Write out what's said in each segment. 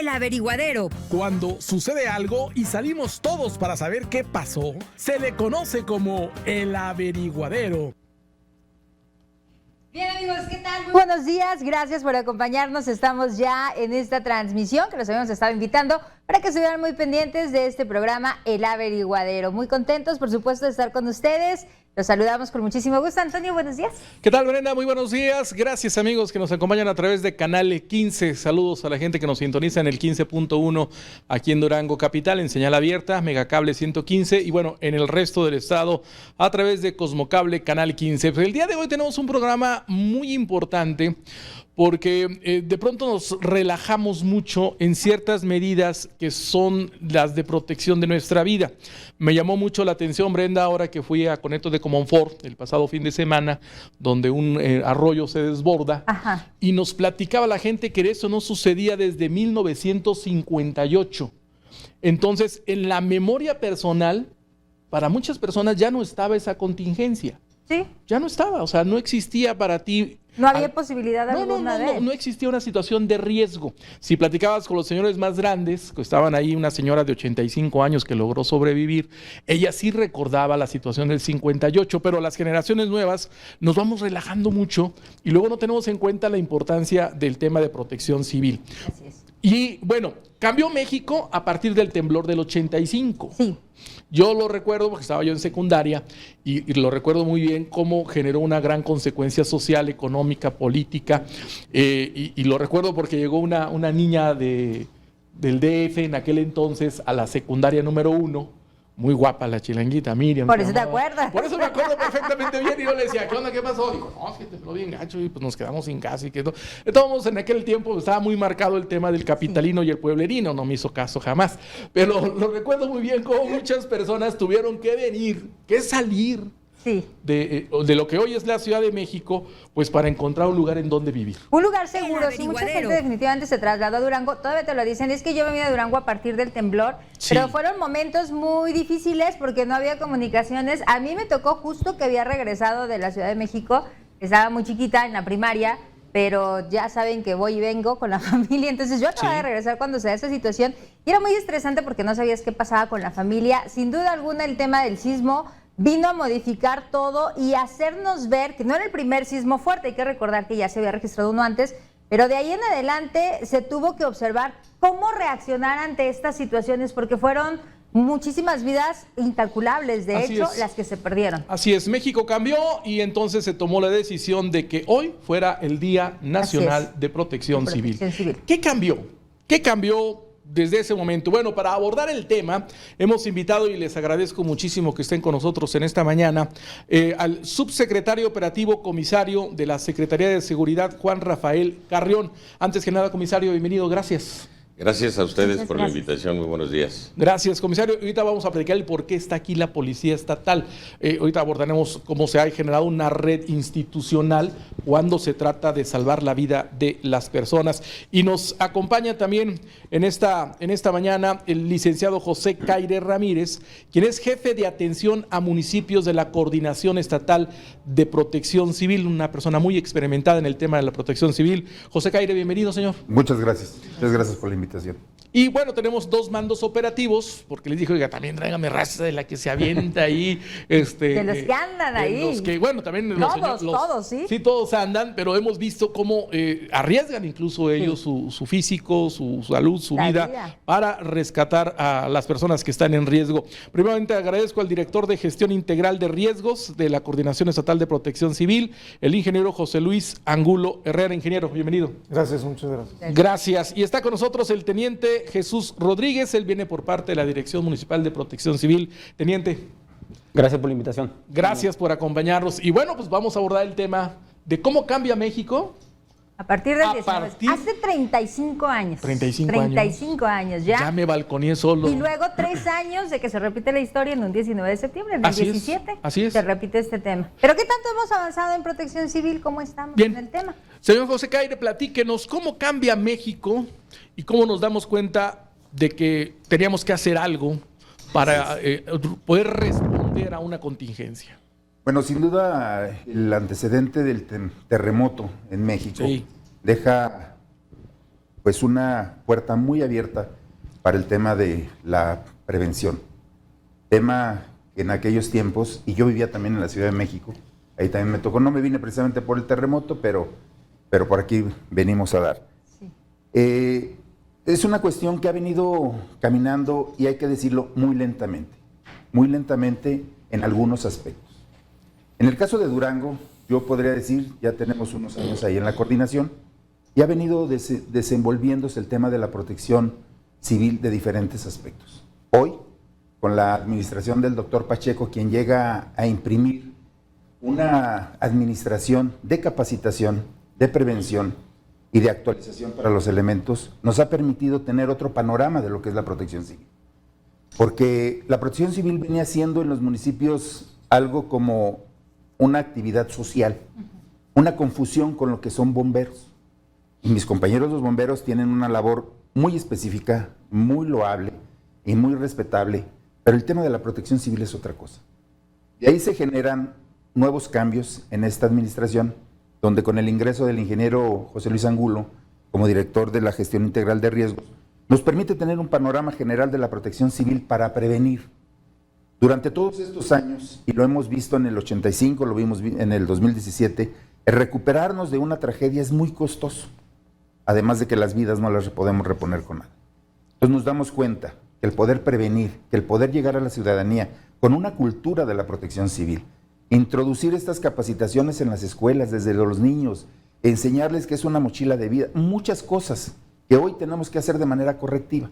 El Averiguadero. Cuando sucede algo y salimos todos para saber qué pasó, se le conoce como El Averiguadero. Bien, amigos, ¿qué tal? Muy buenos días, gracias por acompañarnos. Estamos ya en esta transmisión que los habíamos estado invitando para que estuvieran muy pendientes de este programa El Averiguadero. Muy contentos, por supuesto, de estar con ustedes. Los saludamos con muchísimo gusto. Antonio, buenos días. ¿Qué tal, Brenda? Muy buenos días. Gracias, amigos, que nos acompañan a través de Canal 15. Saludos a la gente que nos sintoniza en el 15.1 aquí en Durango Capital, en señal abierta, Megacable 115 y bueno, en el resto del estado a través de Cosmocable Canal 15. Pues el día de hoy tenemos un programa muy importante porque de pronto nos relajamos mucho en ciertas medidas que son las de protección de nuestra vida. Me llamó mucho la atención, Brenda, ahora que fui a Conecto de Comonfort el pasado fin de semana, donde un arroyo se desborda. Ajá. Y nos platicaba la gente que eso no sucedía desde 1958. Entonces, en la memoria personal, para muchas personas ya no estaba esa contingencia. Sí. Ya no estaba, o sea, no existía para ti. No había posibilidad alguna de... No existía una situación de riesgo. Si platicabas con los señores más grandes, que estaban ahí, una señora de 85 años que logró sobrevivir, ella sí recordaba la situación del 58, pero las generaciones nuevas nos vamos relajando mucho y luego no tenemos en cuenta la importancia del tema de protección civil. Así es. Y bueno, cambió México a partir del temblor del 85. Sí. Yo lo recuerdo porque estaba yo en secundaria y lo recuerdo muy bien cómo generó una gran consecuencia social, económica, política y lo recuerdo porque llegó una niña del DF en aquel entonces a la secundaria número 1, muy guapa la chilanguita, Miriam. Por eso te acuerdas. Por eso me acuerdo perfectamente bien y yo le decía, ¿qué onda? ¿Qué pasó? Dijo, no, es que te lo bien gacho y pues nos quedamos sin casa y que no. Entonces, en aquel tiempo estaba muy marcado el tema del capitalino y el pueblerino, no me hizo caso jamás. Pero lo recuerdo muy bien cómo muchas personas tuvieron que venir, que salir Sí. de lo que hoy es la Ciudad de México, pues para encontrar un lugar en donde vivir. Un lugar seguro, El sí, mucha Averiguadero. gente definitivamente se trasladó a Durango, todavía te lo dicen, es que yo me vine a Durango a partir del temblor, Sí. pero fueron momentos muy difíciles porque no había comunicaciones. A mí me tocó justo que había regresado de la Ciudad de México, estaba muy chiquita en la primaria, pero ya saben que voy y vengo con la familia, entonces yo acababa Sí. de regresar cuando se da esta situación y era muy estresante porque no sabías qué pasaba con la familia. Sin duda alguna el tema del sismo vino a modificar todo y hacernos ver que no era el primer sismo fuerte, hay que recordar que ya se había registrado uno antes, pero de ahí en adelante se tuvo que observar cómo reaccionar ante estas situaciones, porque fueron muchísimas vidas incalculables, de Así hecho, es. las que se perdieron. Así es, México cambió y entonces se tomó la decisión de que hoy fuera el Día Nacional de Protección Civil. ¿Qué cambió? ¿Qué cambió desde ese momento? Bueno, para abordar el tema, hemos invitado, y les agradezco muchísimo que estén con nosotros en esta mañana, al subsecretario operativo comisario de la Secretaría de Seguridad, Juan Rafael Carrión. Antes que nada, comisario, bienvenido, gracias. Gracias a ustedes Muchas por gracias. la invitación, muy buenos días. Gracias, comisario. Ahorita vamos a platicar el por qué está aquí la Policía Estatal. Ahorita abordaremos cómo se ha generado una red institucional cuando se trata de salvar la vida de las personas. Y nos acompaña también en esta mañana el licenciado José Caire Ramírez, quien es jefe de atención a municipios de la Coordinación Estatal de Protección Civil, una persona muy experimentada en el tema de la protección civil. José Caire, bienvenido, señor. Muchas gracias por la invitación. Y bueno, tenemos dos mandos operativos, porque les dije, oiga, también tráigame raza de la que se avienta ahí. De los que andan de ahí. Los que, bueno, también Todos, ¿sí? Sí, todos andan, pero hemos visto cómo arriesgan incluso ellos su físico, su salud, su La vida, vida, para rescatar a las personas que están en riesgo. Primeramente agradezco al director de Gestión Integral de Riesgos de la Coordinación Estatal de Protección Civil, el ingeniero José Luis Angulo Herrera. Ingeniero, bienvenido. Gracias, muchas gracias. Gracias. Y está con nosotros el teniente Jesús Rodríguez, él viene por parte de la Dirección Municipal de Protección Civil. Teniente, Gracias por la invitación. gracias por acompañarnos. Y bueno, pues vamos a abordar el tema de cómo cambia México. A partir del A 19, partir- hace 35 años. 35 años ya. Ya me balconeé solo. Y luego 3 años de que se repite la historia en un 19 de septiembre, en el Así es, 17. así es. Se repite este tema. ¿Pero qué tanto hemos avanzado en protección civil? ¿Cómo estamos Bien. en el tema? Señor José Caire, platíquenos cómo cambia México y cómo nos damos cuenta de que teníamos que hacer algo para poder responder a una contingencia. Bueno, sin duda el antecedente del terremoto en México Sí. deja pues una puerta muy abierta para el tema de la prevención. Tema que en aquellos tiempos, y yo vivía también en la Ciudad de México, ahí también me tocó, no me vine precisamente por el terremoto, pero por aquí venimos a dar. Sí. Es una cuestión que ha venido caminando, y hay que decirlo, muy lentamente en algunos aspectos. En el caso de Durango, yo podría decir, ya tenemos unos años ahí en la coordinación, y ha venido desenvolviéndose el tema de la protección civil de diferentes aspectos. Hoy, con la administración del doctor Pacheco, quien llega a imprimir una administración de capacitación, de prevención y de actualización para los elementos, nos ha permitido tener otro panorama de lo que es la protección civil. Porque la protección civil venía siendo en los municipios algo como una actividad social, una confusión con lo que son bomberos. Y mis compañeros los bomberos tienen una labor muy específica, muy loable y muy respetable, pero el tema de la protección civil es otra cosa. De ahí se generan nuevos cambios en esta administración, donde con el ingreso del ingeniero José Luis Angulo como director de la gestión integral de riesgos, nos permite tener un panorama general de la protección civil para prevenir. Durante todos estos años, y lo hemos visto en el 85, lo vimos en el 2017, el recuperarnos de una tragedia es muy costoso, además de que las vidas no las podemos reponer con nada. Entonces nos damos cuenta que el poder prevenir, que el poder llegar a la ciudadanía con una cultura de la protección civil, introducir estas capacitaciones en las escuelas desde los niños, enseñarles que es una mochila de vida, muchas cosas que hoy tenemos que hacer de manera correctiva,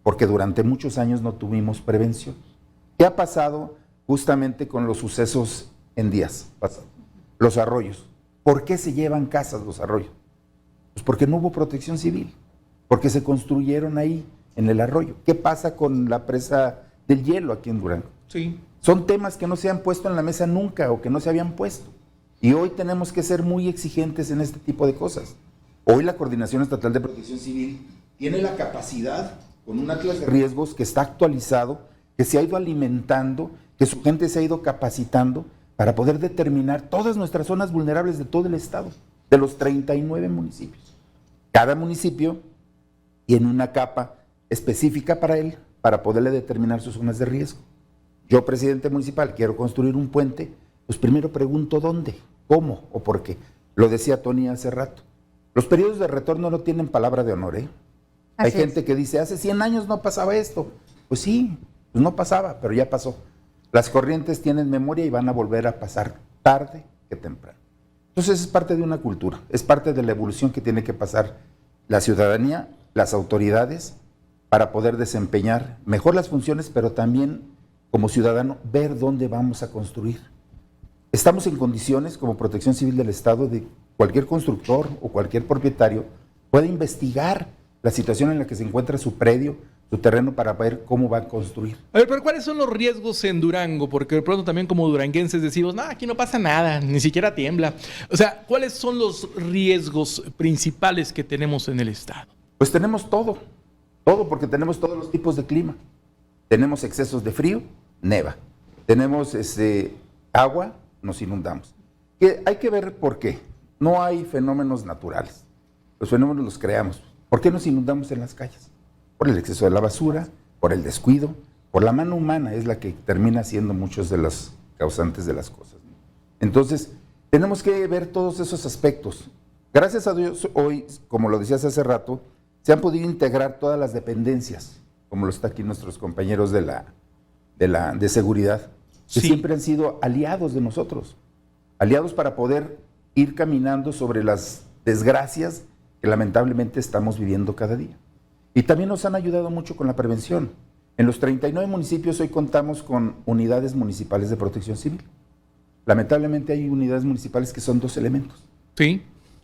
porque durante muchos años no tuvimos prevención. ¿Qué ha pasado justamente con los sucesos en días pasados? Los arroyos. ¿Por qué se llevan casas los arroyos? Pues porque no hubo protección civil, porque se construyeron ahí en el arroyo. ¿Qué pasa con la presa del hielo aquí en Durango? Sí. Son temas que no se han puesto en la mesa nunca o que no se habían puesto. Y hoy tenemos que ser muy exigentes en este tipo de cosas. Hoy la Coordinación Estatal de Protección Civil tiene la capacidad, con un atlas de riesgos que está actualizado, que se ha ido alimentando, que su gente se ha ido capacitando para poder determinar todas nuestras zonas vulnerables de todo el estado, de los 39 municipios. Cada municipio tiene una capa específica para él, para poderle determinar sus zonas de riesgo. Yo, presidente municipal, quiero construir un puente, pues primero pregunto dónde, cómo o por qué. Lo decía Tony hace rato. Los periodos de retorno no tienen palabra de honor, ¿eh? Hay gente que dice, hace 100 años no pasaba esto. Pues sí, pues no pasaba, pero ya pasó. Las corrientes tienen memoria y van a volver a pasar tarde que temprano. Entonces es parte de una cultura, es parte de la evolución que tiene que pasar la ciudadanía, las autoridades, para poder desempeñar mejor las funciones, pero también como ciudadano ver dónde vamos a construir. Estamos en condiciones como Protección Civil del Estado de cualquier constructor o cualquier propietario puede investigar la situación en la que se encuentra su predio, su terreno, para ver cómo va a construir. A ver, pero ¿cuáles son los riesgos en Durango? Porque de pronto también como duranguenses decimos, no, aquí no pasa nada, ni siquiera tiembla. O sea, ¿cuáles son los riesgos principales que tenemos en el estado? Pues tenemos todo, porque tenemos todos los tipos de clima. Tenemos excesos de frío, neva. Tenemos agua, nos inundamos. Hay que ver por qué. No hay fenómenos naturales. Los fenómenos los creamos. ¿Por qué nos inundamos en las calles? Por el exceso de la basura, por el descuido, por la mano humana es la que termina siendo muchos de los causantes de las cosas. Entonces, tenemos que ver todos esos aspectos. Gracias a Dios, hoy, como lo decías hace rato, se han podido integrar todas las dependencias, como lo está aquí nuestros compañeros de seguridad, que siempre han sido aliados de nosotros, aliados para poder ir caminando sobre las desgracias que lamentablemente estamos viviendo cada día. Y también nos han ayudado mucho con la prevención. En los 39 municipios hoy contamos con unidades municipales de protección civil. Lamentablemente hay unidades municipales que son 2 elementos. Sí.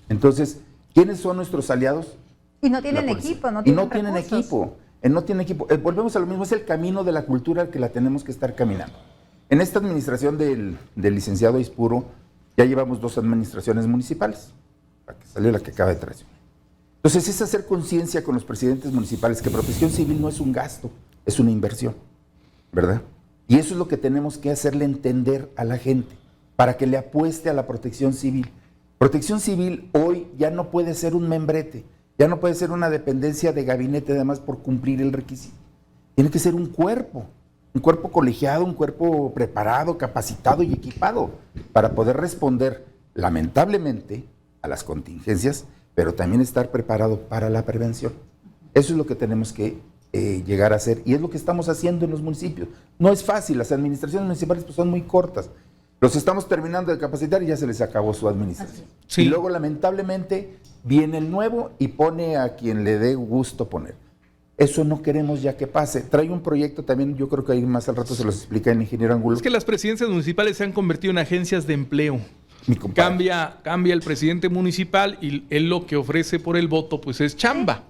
Entonces, ¿quiénes son nuestros aliados? Y no tienen equipo, no tienen equipo. Volvemos a lo mismo, es el camino de la cultura que la tenemos que estar caminando. En esta administración del licenciado Ispuro, ya llevamos 2 administraciones municipales, la que salió la que acaba de traicionar. Entonces es hacer conciencia con los presidentes municipales que protección civil no es un gasto, es una inversión, ¿verdad? Y eso es lo que tenemos que hacerle entender a la gente, para que le apueste a la protección civil. Protección civil hoy ya no puede ser un membrete, Ya no puede ser una dependencia de gabinete además por cumplir el requisito. Tiene que ser un cuerpo colegiado, un cuerpo preparado, capacitado y equipado para poder responder lamentablemente a las contingencias, pero también estar preparado para la prevención. Eso es lo que tenemos que llegar a hacer y es lo que estamos haciendo en los municipios. No es fácil, las administraciones municipales pues, son muy cortas. Los estamos terminando de capacitar y ya se les acabó su administración. Sí. Y luego lamentablemente viene el nuevo y pone a quien le dé gusto poner. Eso no queremos ya que pase. Trae un proyecto también, yo creo que ahí más al rato se los explica el ingeniero Angulo. Es que las presidencias municipales se han convertido en agencias de empleo. Cambia el presidente municipal y él lo que ofrece por el voto pues es chamba.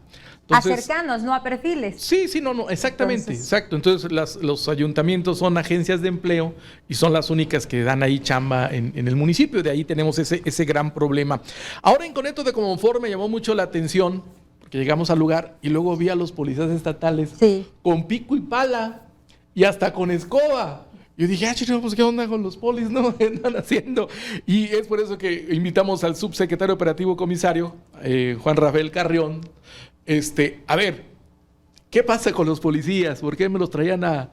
Entonces, a cercanos, no a perfiles. Sí, no, exactamente, exacto. Entonces los ayuntamientos son agencias de empleo y son las únicas que dan ahí chamba en el municipio. De ahí tenemos ese gran problema. Ahora en Coneto de Comonfort me llamó mucho la atención, porque llegamos al lugar y luego vi a los policías estatales con pico y pala y hasta con escoba. Yo dije, pues qué onda con los polis, ¿no? ¿Qué andan haciendo? Y es por eso que invitamos al subsecretario operativo comisario, Juan Rafael Carrión. A ver, ¿qué pasa con los policías? ¿Por qué me los traían a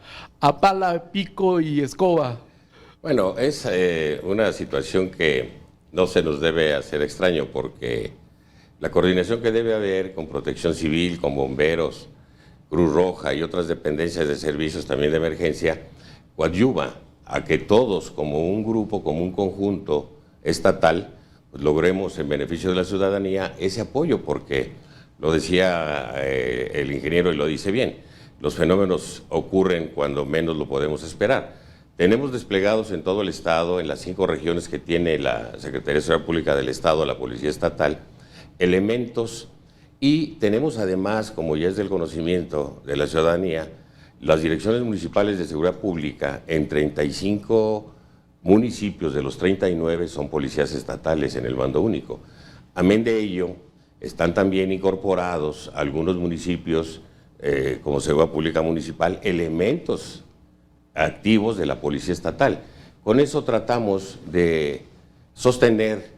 pala, pico y escoba? Bueno, es una situación que no se nos debe hacer extraño porque la coordinación que debe haber con Protección Civil, con bomberos, Cruz Roja y otras dependencias de servicios también de emergencia, coadyuva a que todos como un grupo, como un conjunto estatal, pues logremos en beneficio de la ciudadanía ese apoyo porque lo decía el ingeniero y lo dice bien, los fenómenos ocurren cuando menos lo podemos esperar. Tenemos desplegados en todo el estado, en las 5 regiones que tiene la Secretaría de Seguridad Pública del Estado, la Policía Estatal, elementos y tenemos además, como ya es del conocimiento de la ciudadanía, las direcciones municipales de seguridad pública en 35 municipios de los 39 son policías estatales en el mando único. Amén de ello, están también incorporados algunos municipios, como Seguridad Pública Municipal, elementos activos de la Policía Estatal. Con eso tratamos de sostener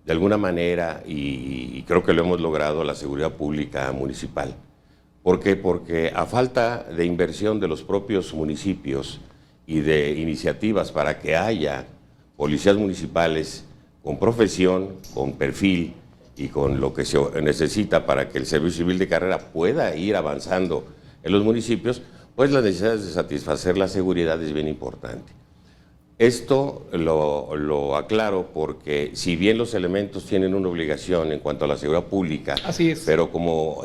de alguna manera, y creo que lo hemos logrado, la seguridad pública municipal. ¿Por qué? Porque a falta de inversión de los propios municipios y de iniciativas para que haya policías municipales con profesión, con perfil, y con lo que se necesita para que el servicio civil de carrera pueda ir avanzando en los municipios, pues las necesidades de satisfacer la seguridad es bien importante. Esto lo aclaro porque si bien los elementos tienen una obligación en cuanto a la seguridad pública, así es, pero como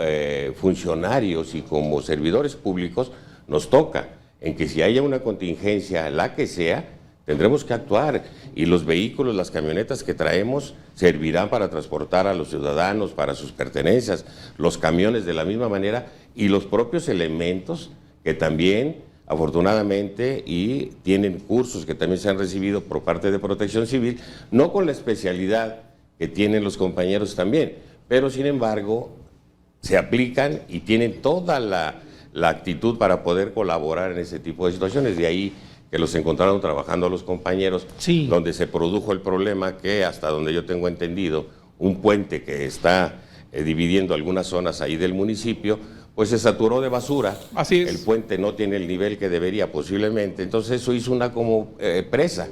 funcionarios y como servidores públicos nos toca en que si haya una contingencia, la que sea, tendremos que actuar y los vehículos, las camionetas que traemos servirán para transportar a los ciudadanos, para sus pertenencias, los camiones de la misma manera y los propios elementos que también, afortunadamente, y tienen cursos que también se han recibido por parte de Protección Civil, no con la especialidad que tienen los compañeros también, pero sin embargo se aplican y tienen toda la actitud para poder colaborar en ese tipo de situaciones. De ahí que los encontraron trabajando a los compañeros, sí, donde se produjo el problema que, hasta donde yo tengo entendido, un puente que está dividiendo algunas zonas ahí del municipio, pues se saturó de basura. Así es. El puente no tiene el nivel que debería posiblemente, entonces eso hizo una como presa.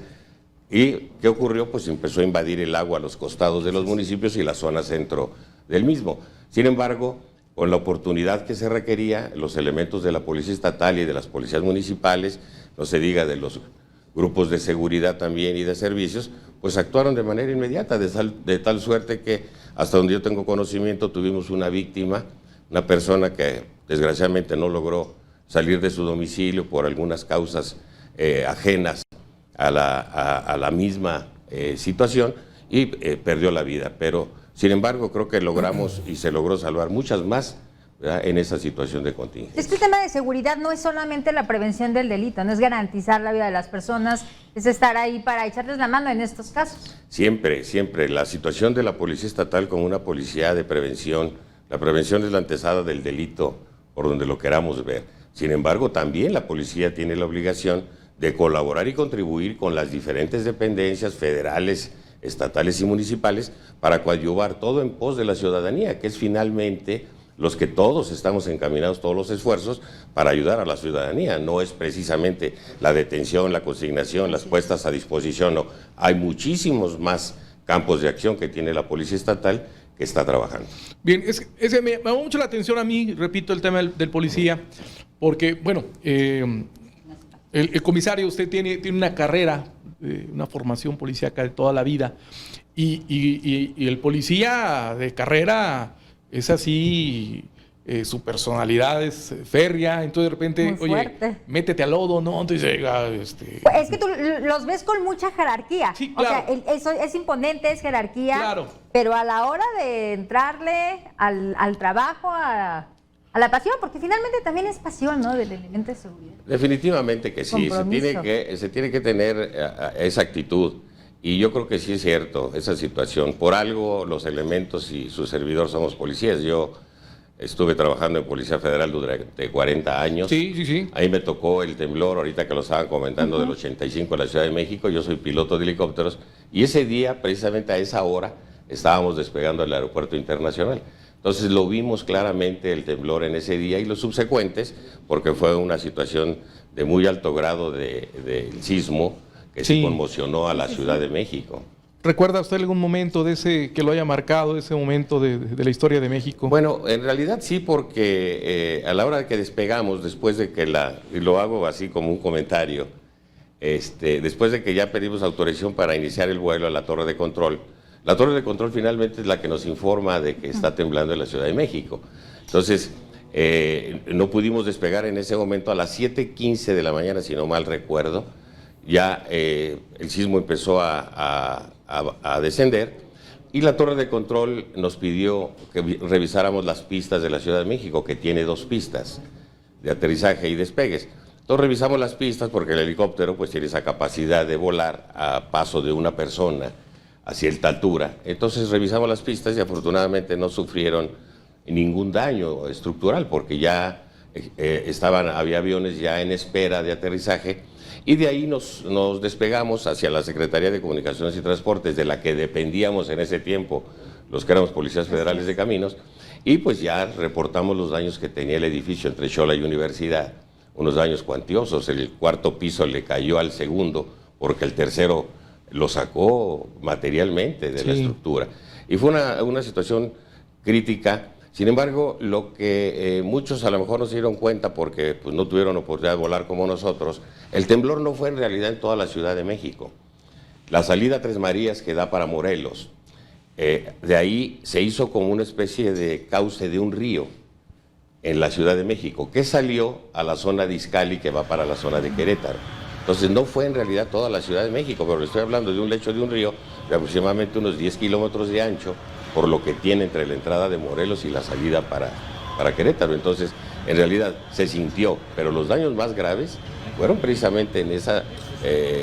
¿Y qué ocurrió? Pues empezó a invadir el agua a los costados de los municipios y la zona centro del mismo. Sin embargo, con la oportunidad que se requería, los elementos de la Policía Estatal y de las policías municipales, no se diga de los grupos de seguridad también y de servicios, pues actuaron de manera inmediata, de tal suerte que, hasta donde yo tengo conocimiento, tuvimos una víctima, una persona que desgraciadamente no logró salir de su domicilio por algunas causas ajenas a la misma situación y perdió la vida. Pero, sin embargo, creo que logramos y se logró salvar muchas más, ¿verdad?, en esa situación de contingencia. Es que el tema de seguridad no es solamente la prevención del delito, no es garantizar la vida de las personas, es estar ahí para echarles la mano en estos casos. Siempre, siempre. La situación de la Policía Estatal como una policía de prevención, la prevención es la antesala del delito, por donde lo queramos ver. Sin embargo, también la policía tiene la obligación de colaborar y contribuir con las diferentes dependencias federales, estatales y municipales, para coadyuvar todo en pos de la ciudadanía, que es finalmente los que todos estamos encaminados, todos los esfuerzos, para ayudar a la ciudadanía. No es precisamente la detención, la consignación, las puestas a disposición, no. Hay muchísimos más campos de acción que tiene la Policía Estatal que está trabajando. Bien, me llamó mucho la atención a mí, repito, el tema del policía, porque, bueno, el comisario, usted tiene una carrera, una formación policíaca de toda la vida, y el policía de carrera es así, su personalidad es férrea, entonces de repente, oye, métete al lodo, ¿no? Entonces llega, Es que tú los ves con mucha jerarquía. Sí, claro. O sea, eso es imponente, es jerarquía. Claro. Pero a la hora de entrarle al trabajo, a la pasión, porque finalmente también es pasión, ¿no? Del elemento de seguridad. Definitivamente que sí, se tiene que tener esa actitud. Y yo creo que sí es cierto esa situación. Por algo los elementos y su servidor somos policías. Yo estuve trabajando en Policía Federal durante 40 años. Sí. Ahí me tocó el temblor, ahorita que lo estaban comentando, del 85 en la Ciudad de México. Yo soy piloto de helicópteros. Y ese día, precisamente a esa hora, estábamos despegando el aeropuerto internacional. Entonces lo vimos claramente el temblor en ese día y los subsecuentes, porque fue una situación de muy alto grado del sismo, que se conmocionó a la Ciudad de México. ¿Recuerda usted algún momento de ese que lo haya marcado, ese momento de la historia de México? Bueno, en realidad sí, porque a la hora de que despegamos, después de que y lo hago así como un comentario, después de que ya pedimos autorización para iniciar el vuelo a la torre de control, la torre de control finalmente es la que nos informa de que está temblando en la Ciudad de México. Entonces, no pudimos despegar en ese momento a las 7:15 de la mañana, si no mal recuerdo. Ya el sismo empezó a descender y la torre de control nos pidió que revisáramos las pistas de la Ciudad de México, que tiene 2 pistas de aterrizaje y despegues. Entonces revisamos las pistas porque el helicóptero pues tiene esa capacidad de volar a paso de una persona a cierta altura. Entonces revisamos las pistas y afortunadamente no sufrieron ningún daño estructural porque ya había aviones ya en espera de aterrizaje. Y de ahí nos despegamos hacia la Secretaría de Comunicaciones y Transportes, de la que dependíamos en ese tiempo los que éramos policías federales de caminos, y pues ya reportamos los daños que tenía el edificio entre Xola y Universidad, unos daños cuantiosos. El 4º piso le cayó al 2º, porque el 3º lo sacó materialmente de la estructura. Y fue una situación crítica. Sin embargo, lo que muchos a lo mejor no se dieron cuenta porque pues, no tuvieron oportunidad de volar como nosotros, el temblor no fue en realidad en toda la Ciudad de México. La salida a Tres Marías, que da para Morelos, de ahí se hizo como una especie de cauce de un río en la Ciudad de México, que salió a la zona de Izcalli, que va para la zona de Querétaro. Entonces no fue en realidad toda la Ciudad de México, pero le estoy hablando de un lecho de un río de aproximadamente unos 10 kilómetros de ancho, por lo que tiene entre la entrada de Morelos y la salida para Querétaro. Entonces, en realidad se sintió, pero los daños más graves fueron precisamente en ese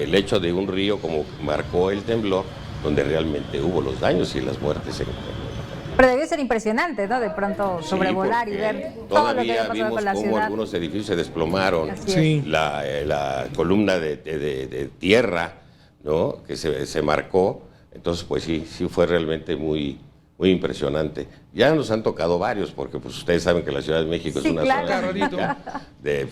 lecho de un río, como marcó el temblor, donde realmente hubo los daños y las muertes en el temblor. Pero debió ser impresionante, ¿no? De pronto sobrevolar y ver todo lo que había pasado con la ciudad. Todavía vimos cómo algunos edificios se desplomaron, la columna de tierra, ¿no? Que se marcó. Entonces, pues sí fue realmente muy impresionante. Ya nos han tocado varios, porque pues ustedes saben que la Ciudad de México es una zona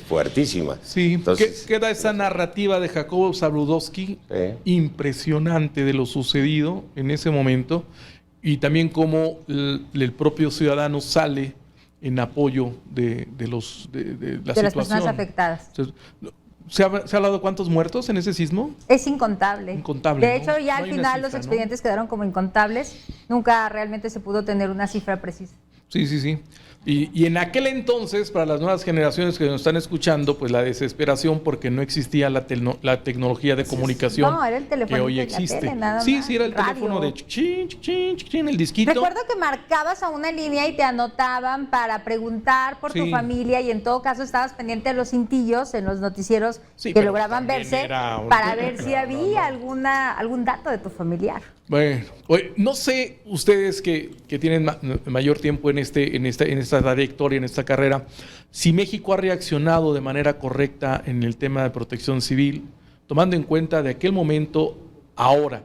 fuertísima. Sí, entonces, queda esa narrativa de Jacobo Zabludovsky impresionante de lo sucedido en ese momento, y también cómo el propio ciudadano sale en apoyo de la situación. Las personas afectadas. Entonces, ¿Se ha hablado de cuántos muertos en ese sismo? Es incontable. Incontable. De hecho, ya al final los expedientes quedaron como incontables. Nunca realmente se pudo tener una cifra precisa. Sí. Y en aquel entonces, para las nuevas generaciones que nos están escuchando, pues la desesperación porque no existía la tecnología de comunicación era el que hoy existe. Tele, nada sí, más. Sí, era el teléfono de chin, el disquito. Recuerdo que marcabas a una línea y te anotaban para preguntar por tu familia, y en todo caso estabas pendiente de los cintillos en los noticieros que lograban verse para ver si había algún dato de tu familiar. Bueno, no sé ustedes que tienen mayor tiempo en esta trayectoria, en esta carrera, si México ha reaccionado de manera correcta en el tema de protección civil, tomando en cuenta de aquel momento ahora.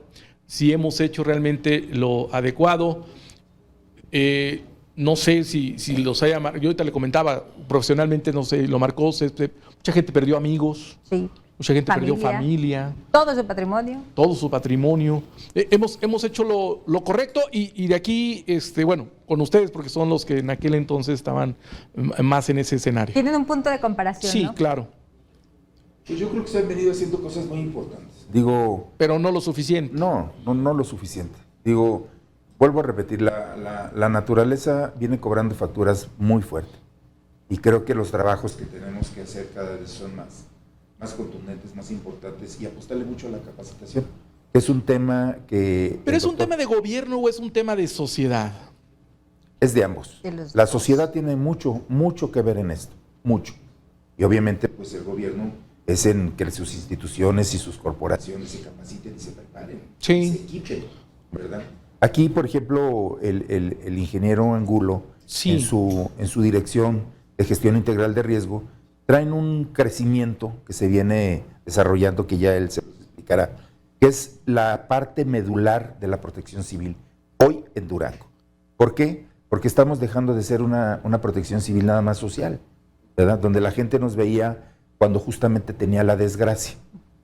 si hemos hecho realmente lo adecuado. No sé si los haya marcado. Yo ahorita le comentaba, profesionalmente, no sé, lo marcó. Mucha gente perdió amigos. Sí. Mucha gente perdió familia. Todo su patrimonio. Todo su patrimonio. Hemos hecho lo correcto y de aquí, bueno, con ustedes, porque son los que en aquel entonces estaban más en ese escenario. Tienen un punto de comparación, Sí, ¿no? claro. Pues yo creo que se han venido haciendo cosas muy importantes. Pero no lo suficiente. No lo suficiente. Vuelvo a repetir, la naturaleza viene cobrando facturas muy fuerte. Y creo que los trabajos que tenemos que hacer cada vez son más contundentes, más importantes, y apostarle mucho a la capacitación. Es un tema que... ¿Pero es un tema de gobierno o es un tema de sociedad? Es de ambos. De los La dos. sociedad tiene mucho que ver en esto, mucho. Y obviamente, pues el gobierno es en que sus instituciones y sus corporaciones se capaciten y se preparen, Sí. y se equipen, ¿verdad? Aquí, por ejemplo, el ingeniero Angulo, Sí. en su dirección de gestión integral de riesgo, traen un crecimiento que se viene desarrollando, que ya él se explicará, que es la parte medular de la protección civil hoy en Durango. ¿Por qué? Porque estamos dejando de ser una protección civil nada más social, ¿verdad? Donde la gente nos veía cuando justamente tenía la desgracia.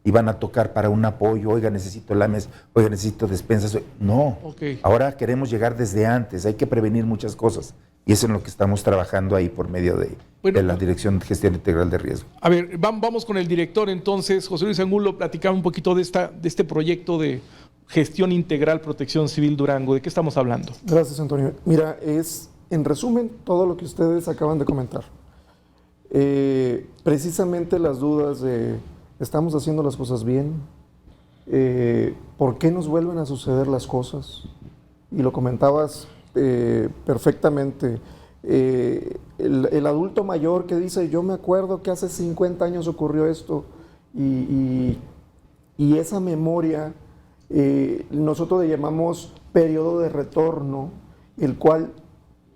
Iban a tocar para un apoyo, oiga, necesito láminas, oiga, necesito despensas. No, ahora queremos llegar desde antes, hay que prevenir muchas cosas. Y eso es en lo que estamos trabajando ahí por medio de la Dirección de Gestión Integral de Riesgo. A ver, vamos con el director entonces. José Luis Angulo, platicaba un poquito de este proyecto de Gestión Integral Protección Civil Durango. ¿De qué estamos hablando? Gracias, Antonio. Mira, es en resumen todo lo que ustedes acaban de comentar. Precisamente las dudas de ¿estamos haciendo las cosas bien? ¿Por qué nos vuelven a suceder las cosas? Y lo comentabas perfectamente. El adulto mayor que dice, yo me acuerdo que hace 50 años ocurrió esto, y esa memoria nosotros le llamamos periodo de retorno, el cual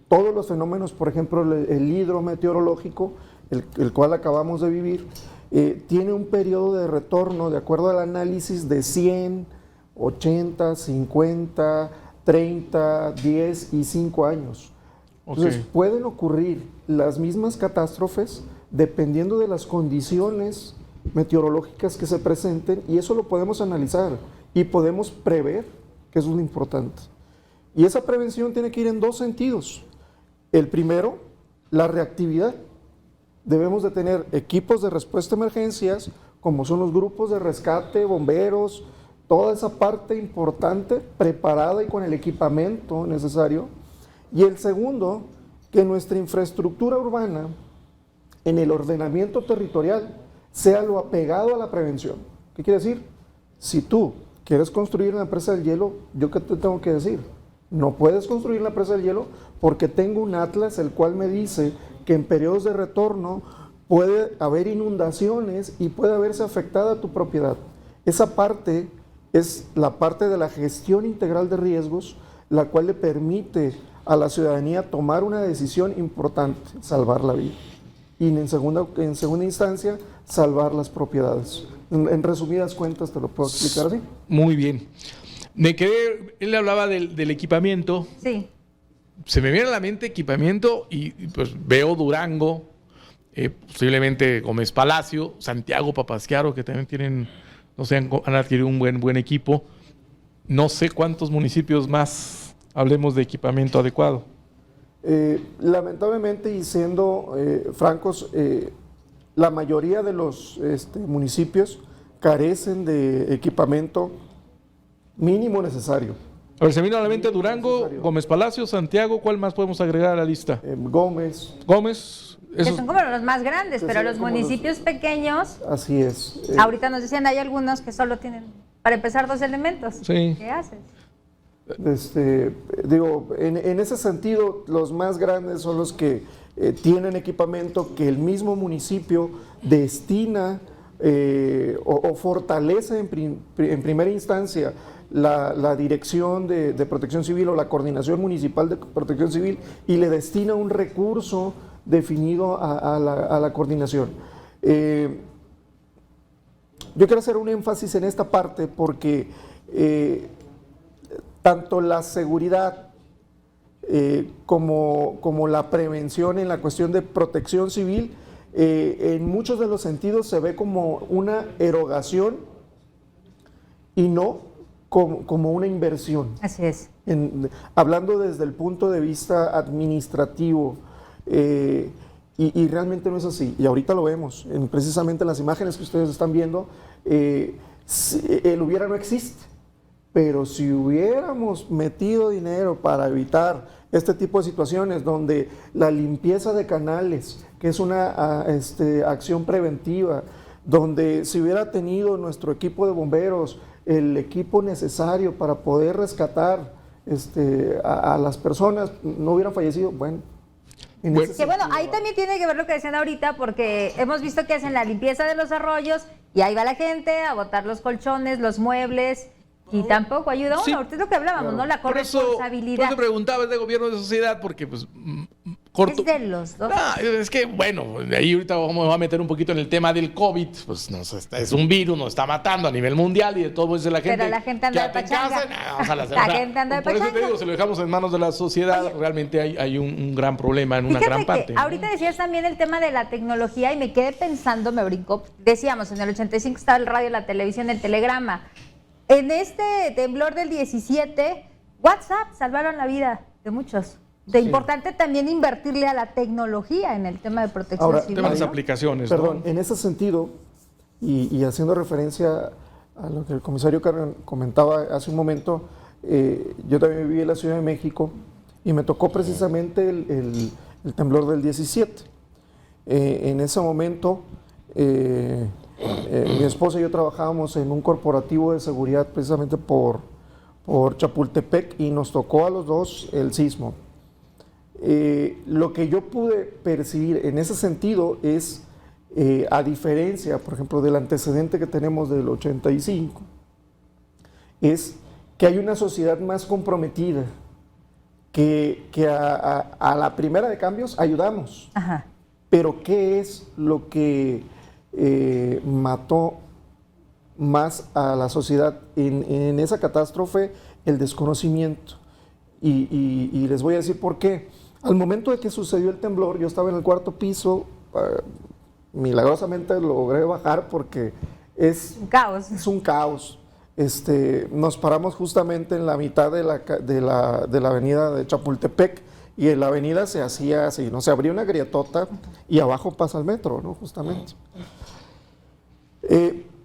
todos los fenómenos, por ejemplo el hidrometeorológico, el cual acabamos de vivir, tiene un periodo de retorno de acuerdo al análisis de 100, 80, 50, 30, 10 y 5 años. Entonces pueden ocurrir las mismas catástrofes dependiendo de las condiciones meteorológicas que se presenten, y eso lo podemos analizar y podemos prever, que eso es lo importante. Y esa prevención tiene que ir en dos sentidos. El primero, la reactividad. Debemos de tener equipos de respuesta a emergencias, como son los grupos de rescate, bomberos, toda esa parte importante preparada y con el equipamiento necesario. Y el segundo, que nuestra infraestructura urbana en el ordenamiento territorial sea lo apegado a la prevención. ¿Qué quiere decir? Si tú quieres construir una presa del hielo, ¿yo qué te tengo que decir? No puedes construir la presa del hielo porque tengo un atlas el cual me dice que en periodos de retorno puede haber inundaciones y puede haberse afectada tu propiedad. Esa parte es la parte de la gestión integral de riesgos, la cual le permite a la ciudadanía tomar una decisión importante, salvar la vida. Y en segunda instancia, salvar las propiedades. En resumidas cuentas te lo puedo explicar así. Muy bien. Me quedé, él hablaba del equipamiento. Sí. Se me viene a la mente equipamiento y pues veo Durango, posiblemente Gómez Palacio, Santiago Papasquiaro, que también tienen, no sé, han adquirido un buen equipo. No sé cuántos municipios más hablemos de equipamiento adecuado. Lamentablemente, y siendo francos, la mayoría de los municipios carecen de equipamiento mínimo necesario. A ver, se vino a la mente Durango, Gómez Palacio, Santiago. ¿Cuál más podemos agregar a la lista? Gómez. Gómez. Que son como los más grandes, pero los municipios pequeños, así es. ahorita nos decían, hay algunos que solo tienen, para empezar, 2 elementos. Sí. ¿Qué haces? En ese sentido, los más grandes son los que tienen equipamiento que el mismo municipio destina o fortalece en primera instancia la Dirección de Protección Civil o la Coordinación Municipal de Protección Civil, y le destina un recurso definido a la coordinación. Yo quiero hacer un énfasis en esta parte porque tanto la seguridad como la prevención en la cuestión de protección civil, en muchos de los sentidos se ve como una erogación y no como una inversión. Así es. Hablando desde el punto de vista administrativo, y realmente no es así, y ahorita lo vemos, precisamente en las imágenes que ustedes están viendo, el hubiera no existe, pero si hubiéramos metido dinero para evitar este tipo de situaciones donde la limpieza de canales, que es una acción preventiva, donde si hubiera tenido nuestro equipo de bomberos el equipo necesario para poder rescatar a las personas, no hubieran fallecido, bueno. Que bueno, ahí también tiene que ver lo que decían ahorita, porque hemos visto que hacen la limpieza de los arroyos y ahí va la gente a botar los colchones, los muebles, y tampoco ayuda uno. Sí. Ahorita es lo que hablábamos, ¿no? La corresponsabilidad. Por eso preguntaba, ¿es de gobierno o de sociedad? Porque pues corto. Es de los dos. Es que, bueno, ahí ahorita vamos a meter un poquito en el tema del COVID. Pues es un virus, nos está matando a nivel mundial y de todo eso la gente. Pero la gente anda de quédate en pachanga. casa, ojalá La gente anda de Por eso te pachanga. digo, si lo dejamos en manos de la sociedad, realmente hay un gran problema en una Fíjate gran que parte. ¿no? ahorita decías también el tema de la tecnología y me quedé pensando, me brincó. Decíamos, en el 85 estaba el radio, la televisión, el telegrama. En este temblor del 17, WhatsApp salvaron la vida de muchos. De importante también invertirle a la tecnología en el tema de protección Ahora, civil. Tema de las ¿no? aplicaciones. Perdón, ¿no? en ese sentido, y haciendo referencia a lo que el comisario Carmen comentaba hace un momento, yo también viví en la Ciudad de México y me tocó precisamente el temblor del 17. En ese momento, mi esposa y yo trabajábamos en un corporativo de seguridad precisamente por Chapultepec y nos tocó a los dos el sismo. Lo que yo pude percibir en ese sentido es, a diferencia, por ejemplo, del antecedente que tenemos del 85, es que hay una sociedad más comprometida, que a la primera de cambios ayudamos. Ajá. Pero ¿qué es lo que mató más a la sociedad en esa catástrofe? El desconocimiento. Y les voy a decir por qué. Al momento de que sucedió el temblor, yo estaba en el cuarto piso, milagrosamente logré bajar porque es Un caos. es un caos. Nos paramos justamente en la mitad de la avenida de Chapultepec y en la avenida se hacía así, ¿no? Se abría una grietota y abajo pasa el metro, ¿no? Justamente.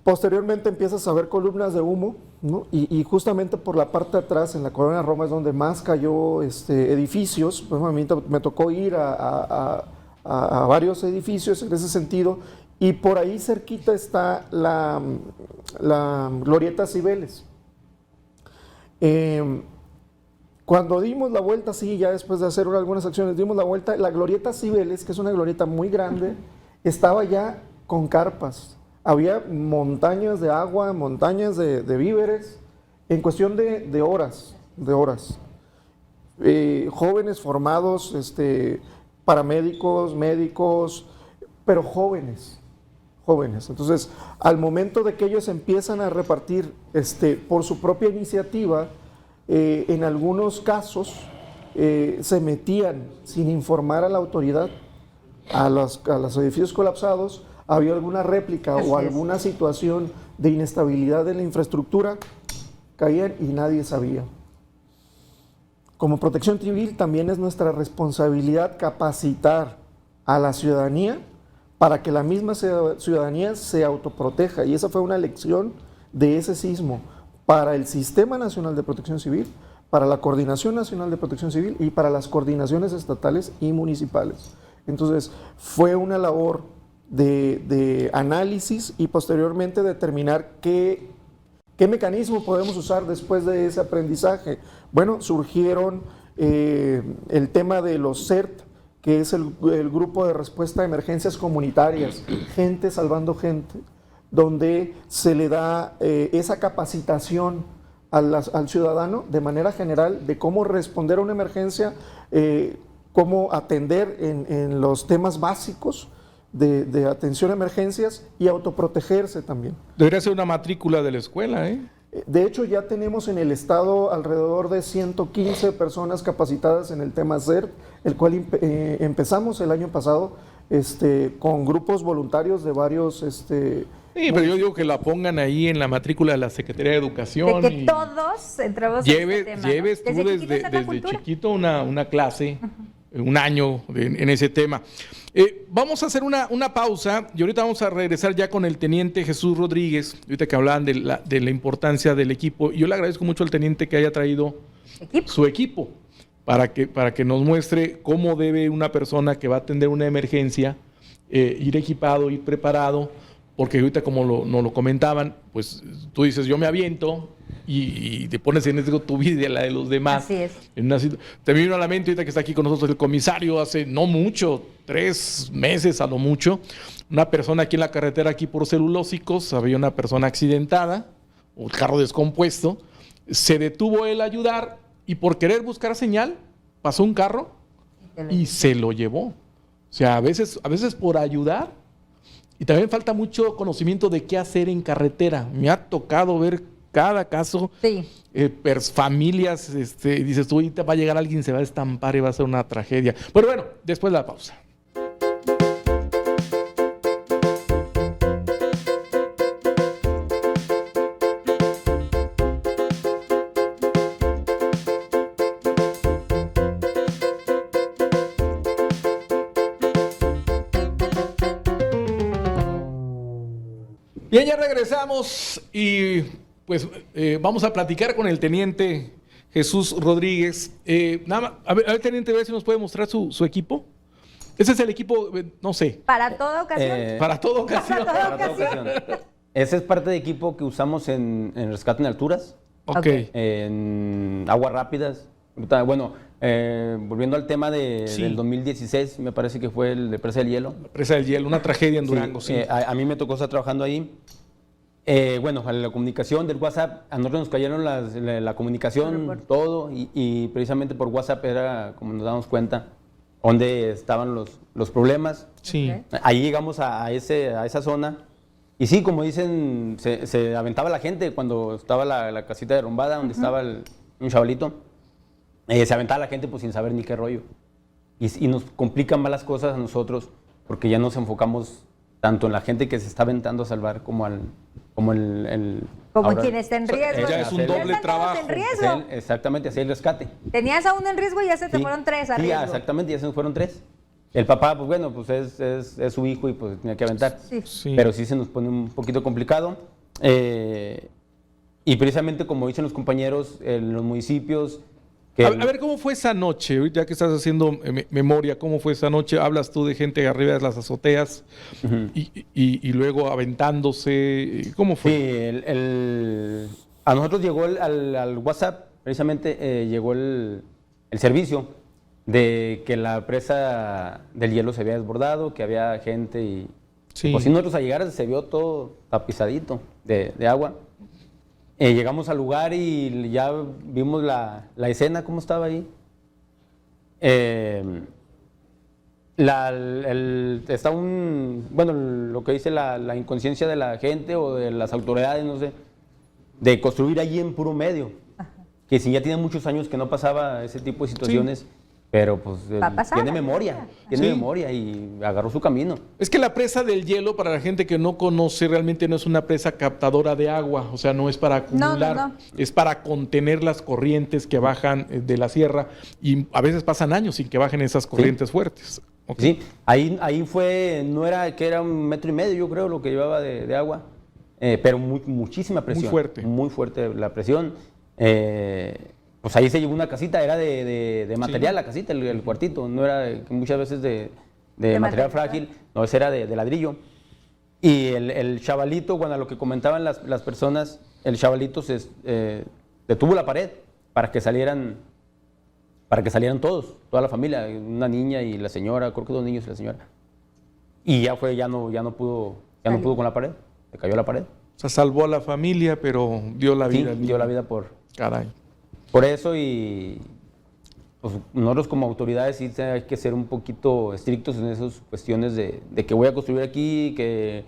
Posteriormente empiezas a ver columnas de humo, ¿no? Y justamente por la parte de atrás, en la colonia Roma, es donde más cayó edificios. Pues a mí me tocó ir a varios edificios en ese sentido, y por ahí cerquita está la Glorieta Cibeles. Cuando dimos la vuelta, sí, ya después de hacer algunas acciones, dimos la vuelta, la Glorieta Cibeles, que es una glorieta muy grande, estaba ya con carpas. Había montañas de agua, montañas de víveres, en cuestión de horas. Jóvenes formados, paramédicos, médicos, pero jóvenes. Entonces, al momento de que ellos empiezan a repartir por su propia iniciativa, en algunos casos se metían sin informar a la autoridad a los edificios colapsados. Había alguna réplica o alguna situación de inestabilidad de la infraestructura, caían y nadie sabía. Como Protección Civil también es nuestra responsabilidad capacitar a la ciudadanía para que la misma ciudadanía se autoproteja, y esa fue una lección de ese sismo para el Sistema Nacional de Protección Civil, para la Coordinación Nacional de Protección Civil y para las coordinaciones estatales y municipales. Entonces, fue una labor de análisis y posteriormente determinar qué mecanismo podemos usar después de ese aprendizaje. Bueno, surgieron el tema de los CERT, que es el Grupo de Respuesta a Emergencias Comunitarias, gente salvando gente, donde se le da esa capacitación al ciudadano de manera general de cómo responder a una emergencia, cómo atender en los temas básicos de atención a emergencias y autoprotegerse también. Debería ser una matrícula de la escuela, ¿eh? De hecho, ya tenemos en el estado alrededor de 115 personas capacitadas en el tema CERT, el cual empezamos el año pasado con grupos voluntarios de varios... Sí, pero yo digo que la pongan ahí en la matrícula de la Secretaría de Educación. De que todos entremos en este tema, ¿no? Lleves tú desde chiquito una clase, un año en ese tema. Vamos a hacer una pausa y ahorita vamos a regresar ya con el teniente Jesús Rodríguez, ahorita que hablaban de la importancia del equipo. Y yo le agradezco mucho al teniente que haya traído su equipo para que nos muestre cómo debe una persona que va a atender una emergencia ir equipado, ir preparado. Porque ahorita, como nos lo comentaban, pues tú dices, yo me aviento y te pones en riesgo tu vida y la de los demás. Así es. Te me vino a la mente ahorita que está aquí con nosotros el comisario hace no mucho, 3 meses a lo mucho, una persona aquí en la carretera, aquí por Celulósicos, había una persona accidentada, o el carro descompuesto, se detuvo él a ayudar y por querer buscar señal, pasó un carro y se lo llevó. O sea, a veces por ayudar. Y también falta mucho conocimiento de qué hacer en carretera. Me ha tocado ver cada caso, familias, dices tú, ahorita va a llegar alguien, se va a estampar y va a ser una tragedia. Pero bueno, después de la pausa. Bien, ya regresamos y pues vamos a platicar con el teniente Jesús Rodríguez. Nada más, a ver, teniente, a ver si nos puede mostrar su equipo. Ese es el equipo, no sé. ¿Para toda ocasión? Para toda ocasión. Para toda ocasión. Ese es parte de equipo que usamos en rescate en alturas, Ok. en aguas rápidas. Bueno, volviendo al tema del 2016, me parece que fue el de Presa del Hielo. Presa del Hielo, una tragedia en Durango, sí. A mí me tocó estar trabajando ahí. Bueno, la comunicación del WhatsApp, a nosotros nos cayeron la comunicación, todo, y precisamente por WhatsApp era como nos damos cuenta dónde estaban los problemas. Sí. Ahí llegamos a esa zona. Y sí, como dicen, se aventaba la gente cuando estaba la casita derrumbada, donde estaba un chavalito. Se aventaba la gente pues sin saber ni qué rollo. Y nos complican más las cosas a nosotros porque ya nos enfocamos tanto en la gente que se está aventando a salvar como quien está en riesgo. Ya es un doble trabajo. En riesgo. Exactamente, así el rescate. Tenías a uno en riesgo y ya se te fueron 3 a riesgo. Sí, exactamente, ya se nos fueron 3. El papá, pues bueno, pues es su hijo y pues tenía que aventar. Sí. Pero sí se nos pone un poquito complicado. Y precisamente como dicen los compañeros en los municipios... A ver, ¿cómo fue esa noche? Ya que estás haciendo memoria, ¿cómo fue esa noche? Hablas tú de gente arriba de las azoteas y luego aventándose. ¿Cómo fue? Sí, a nosotros llegó al WhatsApp, precisamente llegó el servicio de que la presa del hielo se había desbordado, que había gente y... Sí. Pues si nosotros a llegar se vio todo tapizadito de agua. Llegamos al lugar y ya vimos la escena, cómo estaba ahí. Está bueno, lo que dice la inconsciencia de la gente o de las autoridades, no sé, de construir allí en puro medio. Ajá. Que si ya tiene muchos años que no pasaba ese tipo de situaciones, sí. Pero pues tiene memoria y agarró su camino. Es que la presa del hielo, para la gente que no conoce, realmente no es una presa captadora de agua, o sea, no es para acumular, no. Es para contener las corrientes que bajan de la sierra y a veces pasan años sin que bajen esas corrientes fuertes. Okay. Sí, ahí fue, no era que era 1,5 metros, yo creo, lo que llevaba de agua, pero muchísima presión. Muy fuerte la presión. Pues ahí se llevó una casita, era de material, sí. La casita, el cuartito, no era muchas veces de material frágil, no, ese era de ladrillo. Y el chavalito, bueno, lo que comentaban las personas, el chavalito detuvo la pared para que salieran todos, toda la familia, una niña y la señora, creo que 2 niños y la señora. Y ya no pudo con la pared, se cayó la pared. O sea, salvó a la familia, pero dio la vida. Sí, dio la vida por... Caray. Por eso y pues, nosotros como autoridades sí hay que ser un poquito estrictos en esas cuestiones de que voy a construir aquí, que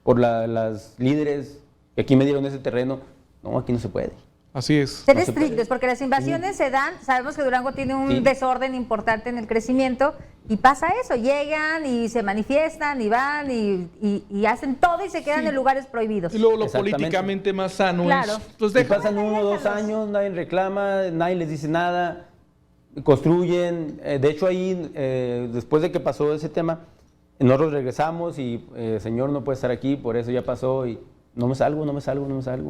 por las líderes que aquí me dieron ese terreno, no, aquí no se puede. Así es. Ser estrictos, porque las invasiones se dan, sabemos que Durango tiene un desorden importante en el crecimiento y pasa eso, llegan y se manifiestan y van y hacen todo y se quedan en lugares prohibidos. Y luego lo políticamente más sano Claro. es, pues pasan 1 o 2 años, nadie reclama, nadie les dice nada, construyen. De hecho ahí, después de que pasó ese tema, nosotros regresamos y señor no puede estar aquí, por eso ya pasó y no me salgo.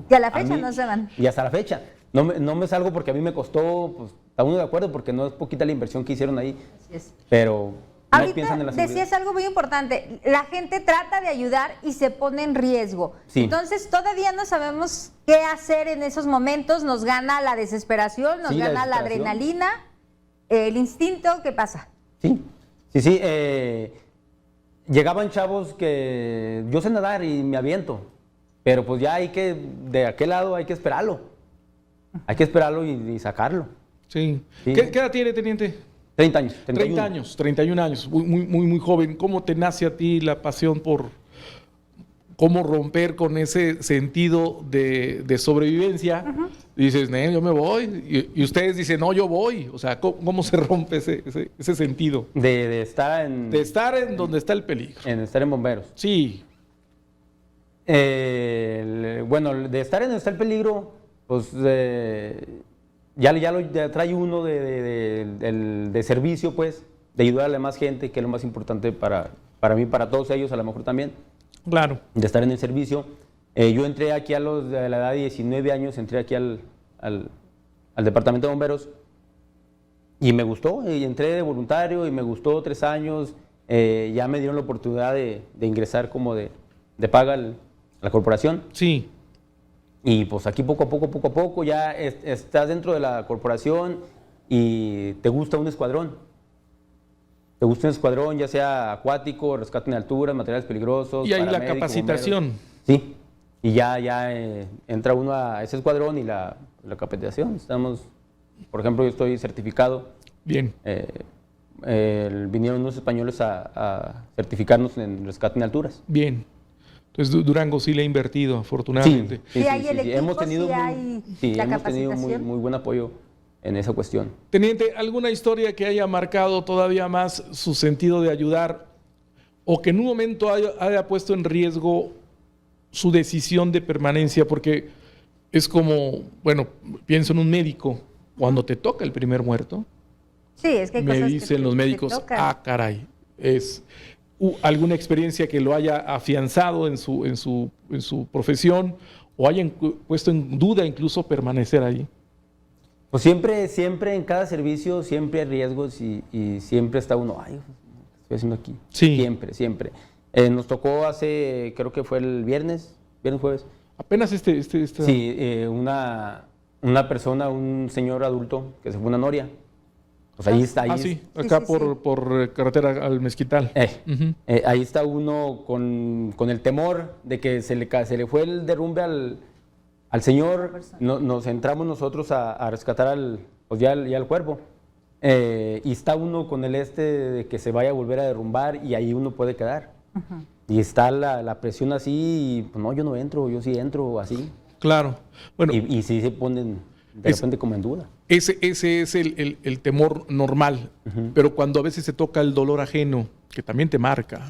Y a la fecha no se van. Y hasta la fecha. No me salgo porque a mí me costó, pues, está uno de acuerdo porque no es poquita la inversión que hicieron ahí. Así es. Pero no piensan en la seguridad. Decías algo muy importante, la gente trata de ayudar y se pone en riesgo. Sí. Entonces todavía no sabemos qué hacer en esos momentos, nos gana la desesperación, nos gana la adrenalina, el instinto, ¿qué pasa? Sí. Llegaban chavos que yo sé nadar y me aviento, pero pues ya de aquel lado hay que esperarlo. Hay que esperarlo y sacarlo. Sí. ¿Qué edad tiene, teniente? 30 años. 31 años, muy joven. ¿Cómo te nace a ti la pasión por cómo romper con ese sentido de sobrevivencia? Dices, yo me voy. Y ustedes dicen, no, yo voy. O sea, ¿cómo se rompe ese sentido? De estar en... De estar en donde está el peligro. En estar en bomberos. Sí. Bueno, de estar en donde está el peligro, pues ya trae uno de servicio, pues, de ayudarle a más gente, que es lo más importante para mí, para todos ellos, a lo mejor también. Claro. De estar en el servicio. Yo entré aquí de la edad de 19 años, entré aquí al departamento de bomberos y me gustó, y entré de voluntario y me gustó 3 años. Ya me dieron la oportunidad de ingresar como de paga a la corporación. Sí. Y pues aquí poco a poco ya estás dentro de la corporación y te gusta un escuadrón. Te gusta un escuadrón, ya sea acuático, rescate en altura, materiales peligrosos. Y ahí la capacitación. Bomberos. Sí, y ya entra uno a ese escuadrón y la capacitación. Estamos, por ejemplo, yo estoy certificado. Bien. Vinieron unos españoles a certificarnos en rescate en alturas. Bien. Entonces Durango sí le ha invertido, afortunadamente. Sí, hay el equipo, hemos tenido hemos tenido muy buen apoyo en esa cuestión. Teniente, ¿alguna historia que haya marcado todavía más su sentido de ayudar o que en un momento haya puesto en riesgo su decisión de permanencia? Porque es como, bueno, pienso en un médico, cuando te toca el primer muerto, sí, es que hay me cosas dicen que los médicos, caray, es alguna experiencia que lo haya afianzado en su profesión o hayan puesto en duda incluso permanecer ahí. Pues siempre en cada servicio siempre hay riesgos y siempre está uno, ay, ¿qué estoy haciendo aquí? Sí. Siempre. Nos tocó creo que fue el viernes, jueves. Apenas Sí, una persona, un señor adulto que se fue a una noria. Pues ahí está. Sí, acá por carretera al Mezquital. Ahí está uno con el temor de que se le fue el derrumbe al señor. Nos entramos nosotros a rescatar ya al cuerpo. Y está uno con el de que se vaya a volver a derrumbar y ahí uno puede quedar. Y está la presión así y pues, no, yo no entro, yo sí entro así. Claro. Bueno, y sí se ponen de repente como en duda. Ese es el temor normal, pero cuando a veces se toca el dolor ajeno, que también te marca.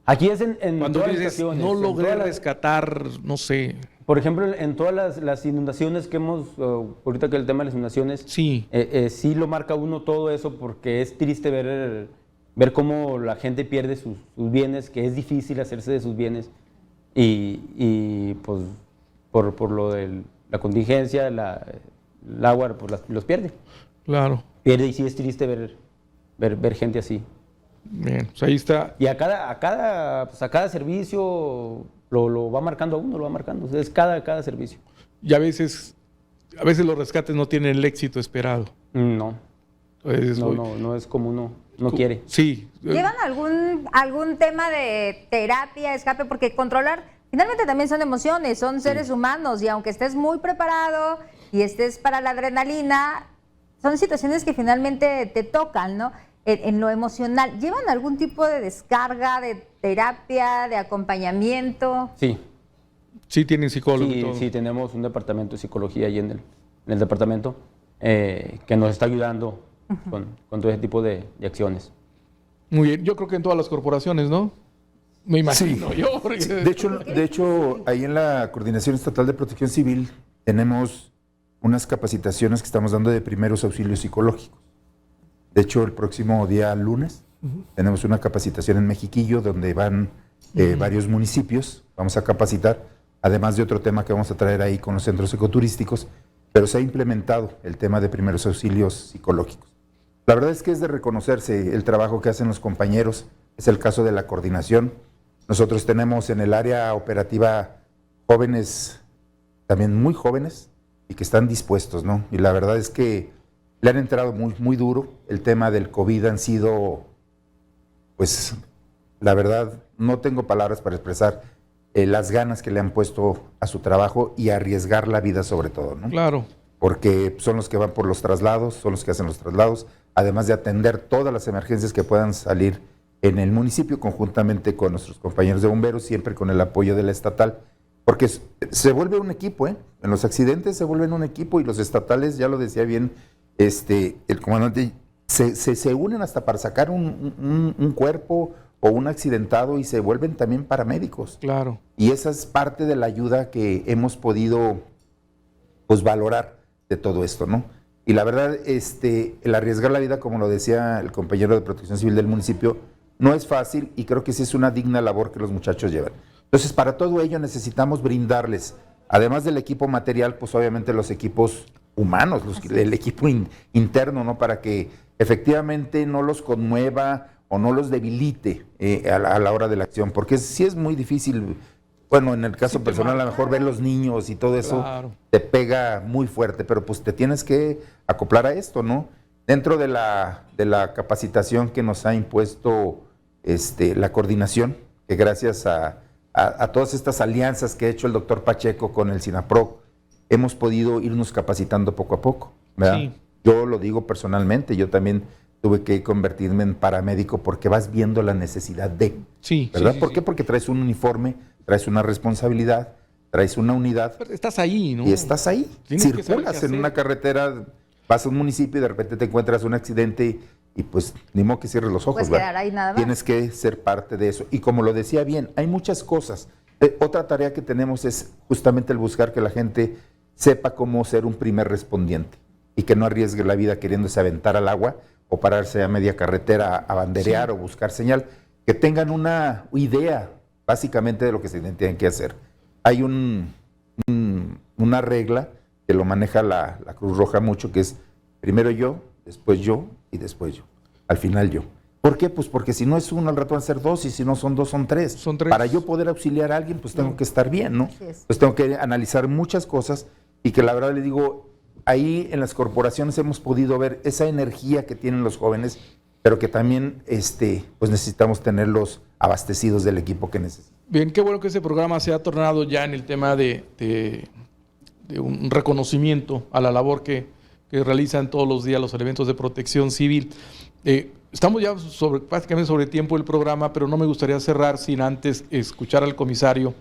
Aquí es en cuando todas las dices, estaciones. no logré rescatar, no sé. Por ejemplo, en todas las inundaciones que ahorita que el tema de las inundaciones, sí, sí lo marca uno todo eso porque es triste ver cómo la gente pierde sus bienes, que es difícil hacerse de sus bienes y pues por lo de la contingencia, el agua pues los pierde. Claro. Pierde y sí es triste ver gente así. Bien, pues ahí está. Y a cada servicio lo va marcando a uno, lo va marcando. Es cada servicio. Y a veces los rescates no tienen el éxito esperado. No. Entonces, no es como uno no quiere. Sí. ¿Llevan algún tema de terapia, escape? Porque controlar, finalmente también son emociones, son seres humanos y aunque estés muy preparado y estés para la adrenalina, son situaciones que finalmente te tocan, ¿no? En lo emocional. ¿Llevan algún tipo de descarga, de terapia, de acompañamiento? Sí. Sí tienen psicólogo y todo. Sí, tenemos un departamento de psicología ahí en el departamento que nos está ayudando con todo ese tipo de acciones. Muy bien, yo creo que en todas las corporaciones, ¿no? Me imagino yo. Porque... Sí, de hecho, ahí en la Coordinación Estatal de Protección Civil tenemos unas capacitaciones que estamos dando de primeros auxilios psicológicos. De hecho, el próximo día lunes tenemos una capacitación en Mexiquillo donde van varios municipios. Vamos a capacitar, además de otro tema que vamos a traer ahí con los centros ecoturísticos, pero se ha implementado el tema de primeros auxilios psicológicos. La verdad es que es de reconocerse el trabajo que hacen los compañeros. Es el caso de la coordinación. Nosotros tenemos en el área operativa jóvenes, también muy jóvenes, y que están dispuestos, ¿no? Y la verdad es que le han entrado muy duro. El tema del COVID han sido, pues, la verdad, no tengo palabras para expresar las ganas que le han puesto a su trabajo y arriesgar la vida sobre todo, ¿no? Claro. Porque son los que van por los traslados, son los que hacen los traslados, además de atender todas las emergencias que puedan salir en el municipio, conjuntamente con nuestros compañeros de bomberos, siempre con el apoyo de la estatal, porque se vuelve un equipo, en los accidentes se vuelven un equipo y los estatales, ya lo decía bien el comandante, se unen hasta para sacar un cuerpo o un accidentado y se vuelven también paramédicos. Claro. Y esa es parte de la ayuda que hemos podido, pues, valorar de todo esto, ¿no? Y la verdad, el arriesgar la vida, como lo decía el compañero de Protección Civil del municipio, no es fácil y creo que sí es una digna labor que los muchachos llevan. Entonces, para todo ello necesitamos brindarles, además del equipo material, pues obviamente los equipos humanos, el equipo interno, ¿no? Para que efectivamente no los conmueva o no los debilite a la hora de la acción, porque sí es muy difícil. Bueno, en el caso personal, a lo mejor ver los niños y todo eso te pega muy fuerte, pero pues te tienes que acoplar a esto, ¿no? Dentro de la capacitación que nos ha impuesto la coordinación, que gracias a todas estas alianzas que ha hecho el doctor Pacheco con el SINAPROC, hemos podido irnos capacitando poco a poco, ¿verdad? Sí. Yo lo digo personalmente, yo también tuve que convertirme en paramédico porque vas viendo la necesidad de, ¿verdad? ¿Por qué? Porque traes un uniforme, traes una responsabilidad, traes una unidad. Pero estás ahí, ¿no? Y estás ahí. Circulas en una carretera, vas a un municipio y de repente te encuentras un accidente y pues ni modo que cierres los ojos, pues ¿verdad? quedar ahí nada más. Tienes que ser parte de eso. Y como lo decía bien, hay muchas cosas. Otra tarea que tenemos es justamente el buscar que la gente sepa cómo ser un primer respondiente y que no arriesgue la vida queriéndose aventar al agua o pararse a media carretera a banderear o buscar señal, que tengan una idea básicamente de lo que se tienen que hacer. Hay una regla que lo maneja la Cruz Roja mucho, que es primero yo y después yo. Al final yo. ¿Por qué? Pues porque si no es uno, al rato van a ser dos, y si no son dos, son tres. Son tres. Para yo poder auxiliar a alguien, pues tengo que estar bien, ¿no? Pues tengo que analizar muchas cosas y que la verdad le digo, ahí en las corporaciones hemos podido ver esa energía que tienen los jóvenes, pero que también pues necesitamos tenerlos abastecidos del equipo que necesitan. Bien, qué bueno que este programa se ha tornado ya en el tema de un reconocimiento a la labor que realizan todos los días los elementos de protección civil. Estamos ya prácticamente sobre tiempo del programa, pero no me gustaría cerrar sin antes escuchar al comisario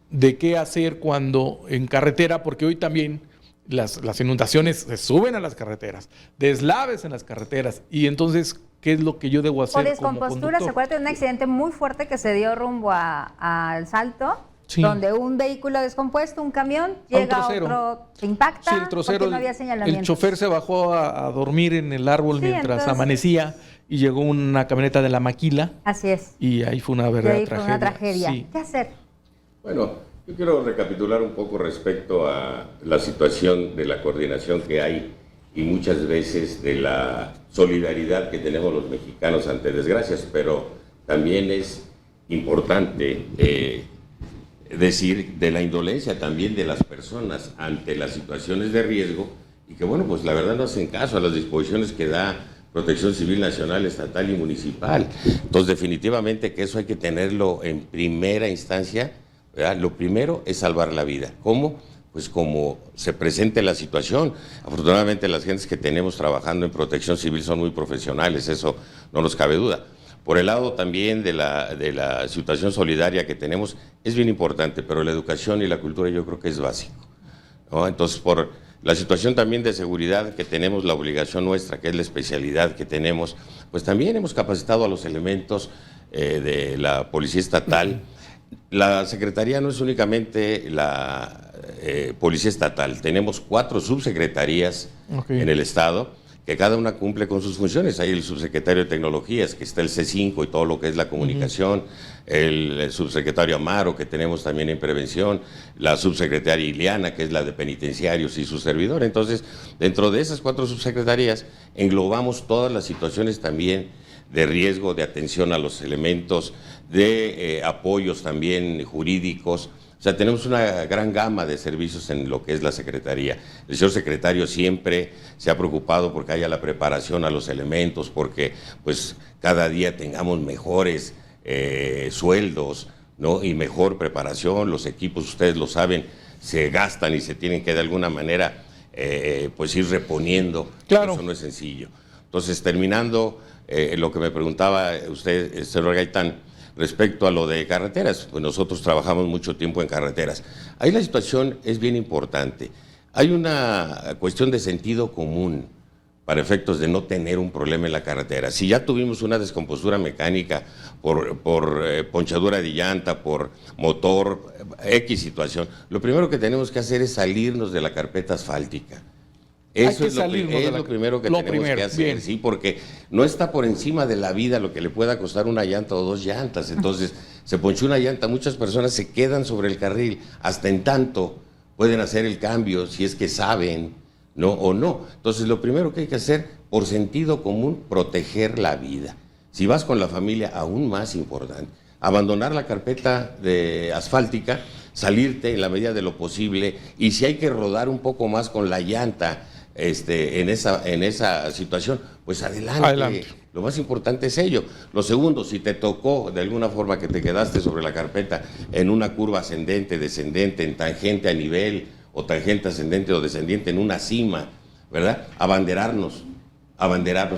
de qué hacer cuando en carretera, porque hoy también las inundaciones se suben a las carreteras, deslaves en las carreteras, y entonces, ¿qué es lo que yo debo hacer? O descompostura, se acuerda de un accidente muy fuerte que se dio rumbo al Salto, donde un vehículo descompuesto, un camión, llega otro, se impacta, el trocero, porque no había señalamientos. El chofer se bajó a dormir en el árbol mientras amanecía, y llegó una camioneta de la Maquila. Así es. Y ahí fue una verdadera tragedia. Sí. ¿Qué hacer? Bueno, yo quiero recapitular un poco respecto a la situación de la coordinación que hay y muchas veces de la solidaridad que tenemos los mexicanos ante desgracias, pero también es importante decir de la indolencia también de las personas ante las situaciones de riesgo y que, bueno, pues la verdad no hacen caso a las disposiciones que da Protección Civil Nacional, Estatal y Municipal. Entonces, definitivamente que eso hay que tenerlo en primera instancia, ¿verdad? Lo primero es salvar la vida. ¿Cómo? Pues como se presente la situación. Afortunadamente las gentes que tenemos trabajando en Protección Civil son muy profesionales, eso no nos cabe duda. Por el lado también de la situación solidaria que tenemos, es bien importante, pero la educación y la cultura yo creo que es básico, ¿no? Entonces, por la situación también de seguridad que tenemos, la obligación nuestra, que es la especialidad que tenemos, pues también hemos capacitado a los elementos de la Policía Estatal. La Secretaría no es únicamente la Policía Estatal, tenemos 4 subsecretarías en el Estado, que cada una cumple con sus funciones. Hay el subsecretario de Tecnologías, que está el C5 y todo lo que es la comunicación, el subsecretario Amaro, que tenemos también en prevención, la subsecretaria Ileana, que es la de penitenciarios, y su servidor. Entonces, dentro de esas 4 subsecretarías, englobamos todas las situaciones también de riesgo, de atención a los elementos, de apoyos también jurídicos. O sea, tenemos una gran gama de servicios en lo que es la Secretaría. El señor secretario siempre se ha preocupado porque haya la preparación a los elementos, porque pues cada día tengamos mejores sueldos, ¿no? Y mejor preparación. Los equipos, ustedes lo saben, se gastan y se tienen que de alguna manera pues ir reponiendo. Claro. Eso no es sencillo. Entonces, terminando lo que me preguntaba usted, señor Gaitán, respecto a lo de carreteras, pues nosotros trabajamos mucho tiempo en carreteras. Ahí la situación es bien importante. Hay una cuestión de sentido común para efectos de no tener un problema en la carretera. Si ya tuvimos una descompostura mecánica por ponchadura de llanta, por motor, X situación, lo primero que tenemos que hacer es salirnos de la carpeta asfáltica. Eso es lo primero que tenemos que hacer, bien. Sí, porque no está por encima de la vida lo que le pueda costar una llanta o 2 llantas. Entonces, se ponchó una llanta, muchas personas se quedan sobre el carril, hasta en tanto pueden hacer el cambio, si es que saben, ¿no? O no. Entonces, lo primero que hay que hacer, por sentido común, proteger la vida. Si vas con la familia, aún más importante. Abandonar la carpeta asfáltica, salirte en la medida de lo posible, y si hay que rodar un poco más con la llanta, en esa situación, pues adelante. Lo más importante es ello. Lo segundo, si te tocó de alguna forma que te quedaste sobre la carpeta en una curva ascendente, descendente, en tangente a nivel, o tangente ascendente o descendiente en una cima, ¿verdad? Abanderarnos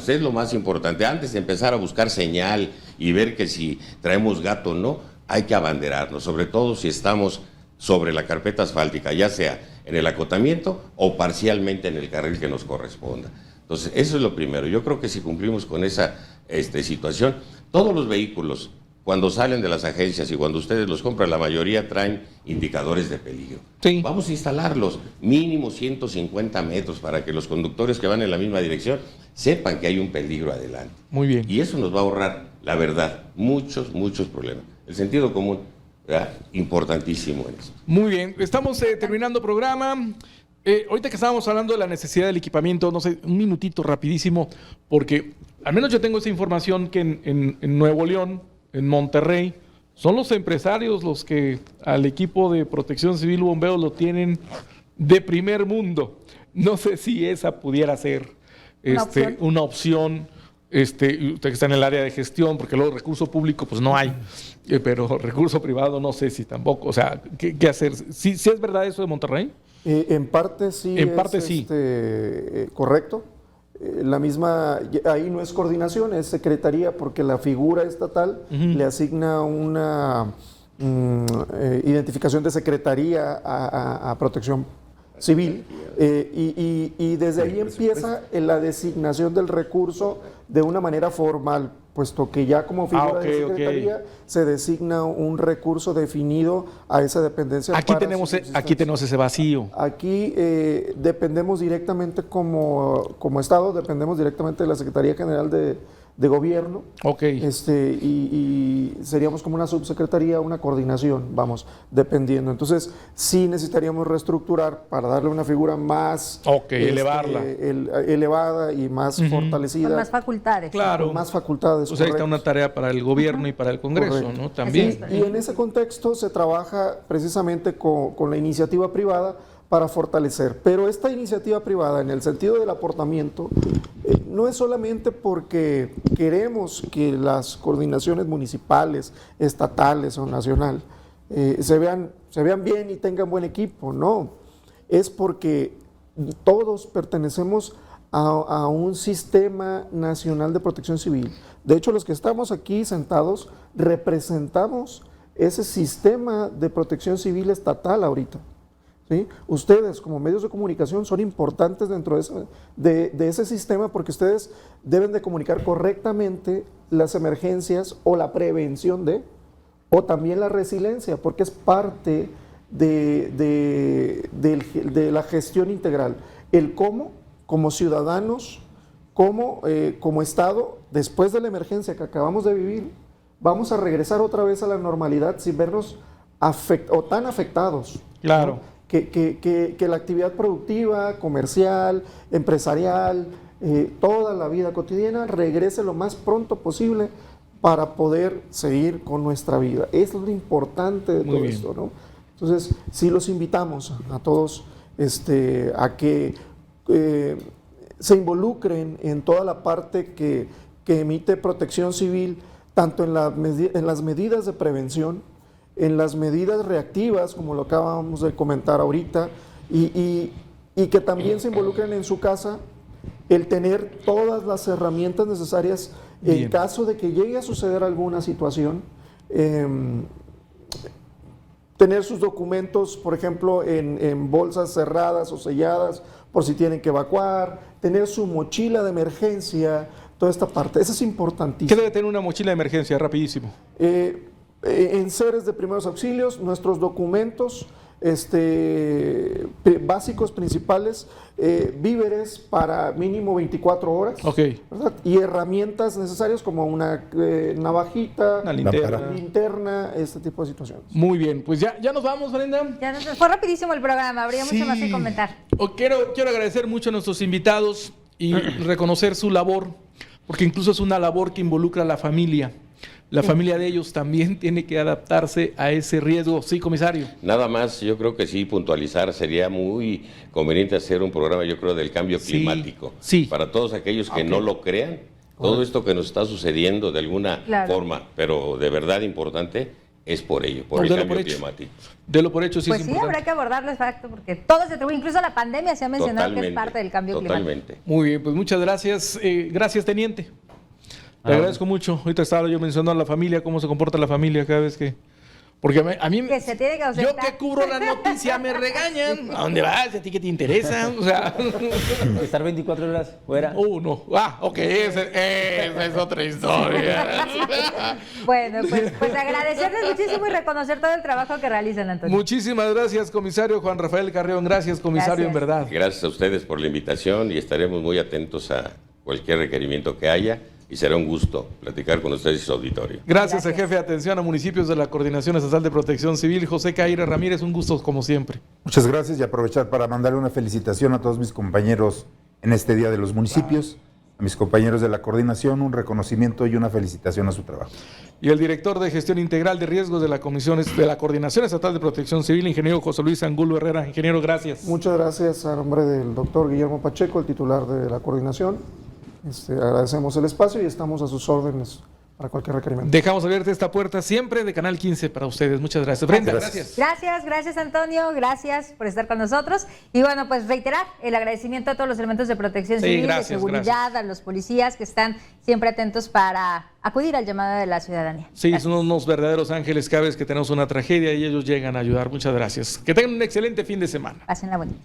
es lo más importante. Antes de empezar a buscar señal y ver que si traemos gato o no, hay que abanderarnos, sobre todo si estamos sobre la carpeta asfáltica, ya sea en el acotamiento o parcialmente en el carril que nos corresponda. Entonces, eso es lo primero. Yo creo que si cumplimos con esa situación, todos los vehículos, cuando salen de las agencias y cuando ustedes los compran, la mayoría traen indicadores de peligro. Sí. Vamos a instalarlos mínimo 150 metros para que los conductores que van en la misma dirección sepan que hay un peligro adelante. Muy bien. Y eso nos va a ahorrar, la verdad, muchos problemas. El sentido común, ¿verdad? Importantísimo en esto. Muy bien, estamos terminando programa. Ahorita que estábamos hablando de la necesidad del equipamiento, no sé, un minutito rapidísimo, porque al menos yo tengo esa información que en Nuevo León, en Monterrey, son los empresarios los que al equipo de protección civil bomberos lo tienen de primer mundo. No sé si esa pudiera ser una opción. Usted que está en el área de gestión, porque luego recurso público pues no hay, pero recurso privado no sé si tampoco. O sea, ¿qué hacer? ¿Sí es verdad eso de Monterrey? En parte sí. En parte sí. Correcto. La misma, ahí no es coordinación, es secretaría, porque la figura estatal le asigna una identificación de secretaría a protección civil, y desde ahí empieza la designación del recurso de una manera formal, puesto que ya como figura de secretaría se designa un recurso definido a esa dependencia. Aquí tenemos ese vacío. Aquí dependemos directamente como Estado, dependemos directamente de la Secretaría General de Gobierno. Y seríamos como una subsecretaría, una coordinación, vamos, dependiendo. Entonces, sí necesitaríamos reestructurar para darle una figura más elevada y más fortalecida. Con más facultades. Claro. Con más facultades. O sea, está una tarea para el gobierno y para el Congreso, ¿no? También. Y en ese contexto se trabaja precisamente con la iniciativa privada para fortalecer. Pero esta iniciativa privada, en el sentido del aportamiento, no es solamente porque queremos que las coordinaciones municipales, estatales o nacional se vean bien y tengan buen equipo, no. Es porque todos pertenecemos a un sistema nacional de protección civil. De hecho, los que estamos aquí sentados representamos ese sistema de protección civil estatal ahorita. ¿Sí? Ustedes como medios de comunicación son importantes dentro de ese sistema porque ustedes deben de comunicar correctamente las emergencias o la prevención o también la resiliencia, porque es parte de la gestión integral. El cómo, como ciudadanos, como Estado, después de la emergencia que acabamos de vivir, vamos a regresar otra vez a la normalidad sin vernos tan afectados. Claro. ¿no? Que la actividad productiva, comercial, empresarial, toda la vida cotidiana regrese lo más pronto posible para poder seguir con nuestra vida. Eso es lo importante de todo esto, ¿no? Entonces, sí los invitamos a todos a que se involucren en toda la parte que emite Protección Civil, tanto en las medidas de prevención, en las medidas reactivas, como lo acabamos de comentar ahorita, y que también se involucren en su casa, el tener todas las herramientas necesarias en caso de que llegue a suceder alguna situación, tener sus documentos, por ejemplo, en bolsas cerradas o selladas, por si tienen que evacuar, tener su mochila de emergencia, toda esta parte, eso es importantísimo. ¿Qué debe tener una mochila de emergencia? Rapidísimo. Enseres de primeros auxilios, nuestros documentos básicos, principales, víveres para mínimo 24 horas, ¿verdad? Y herramientas necesarias como una navajita, una linterna, este tipo de situaciones. Muy bien, pues ya nos vamos, Brenda. Fue rapidísimo el programa, habría mucho más que comentar. Quiero agradecer mucho a nuestros invitados y reconocer su labor, porque incluso es una labor que involucra a la familia. La familia de ellos también tiene que adaptarse a ese riesgo. Sí, comisario. Nada más, yo creo que sí, puntualizar, sería muy conveniente hacer un programa, yo creo, del cambio climático. Sí. Para todos aquellos que no lo crean, todo esto que nos está sucediendo de alguna forma, pero de verdad importante, es por ello, por el cambio climático. De lo por hecho, sí pues es sí, importante. habrá que abordarlo, exacto, porque todo se atribuye, incluso la pandemia se ha mencionado que es parte del cambio climático. Muy bien, pues muchas gracias. Gracias, teniente. Le agradezco mucho. Ahorita estaba yo mencionando a la familia, cómo se comporta la familia cada vez que... Porque a mí que se tiene que yo que cubro la noticia me regañan. ¿A dónde vas? ¿A ti qué te interesa? O sea... Estar 24 horas fuera. No. Ok, esa es otra historia. Bueno, pues agradecerles muchísimo y reconocer todo el trabajo que realizan, Antonio. Muchísimas gracias, comisario Juan Rafael Carrión. Gracias, comisario, en verdad. Gracias a ustedes por la invitación y estaremos muy atentos a cualquier requerimiento que haya. Y será un gusto platicar con ustedes y su auditorio. Gracias al jefe de atención a municipios de la Coordinación Estatal de Protección Civil, José Caire Ramírez. Un gusto como siempre. Muchas gracias y aprovechar para mandarle una felicitación a todos mis compañeros en este Día de los Municipios, a mis compañeros de la coordinación, un reconocimiento y una felicitación a su trabajo. Y el director de Gestión Integral de Riesgos de la Coordinación Estatal de Protección Civil, ingeniero José Luis Angulo Herrera. Ingeniero, gracias. Muchas gracias a nombre del doctor Guillermo Pacheco, el titular de la coordinación. Agradecemos el espacio y estamos a sus órdenes para cualquier requerimiento. Dejamos abierta esta puerta siempre de Canal 15 para ustedes. Muchas gracias. Brenda, gracias. Gracias Antonio, gracias por estar con nosotros. Y bueno, pues reiterar el agradecimiento a todos los elementos de protección civil, de seguridad, a los policías que están siempre atentos para acudir al llamado de la ciudadanía. Sí, gracias. Son unos verdaderos ángeles cada vez que tenemos una tragedia y ellos llegan a ayudar. Muchas gracias. Que tengan un excelente fin de semana. Pásenla bonita.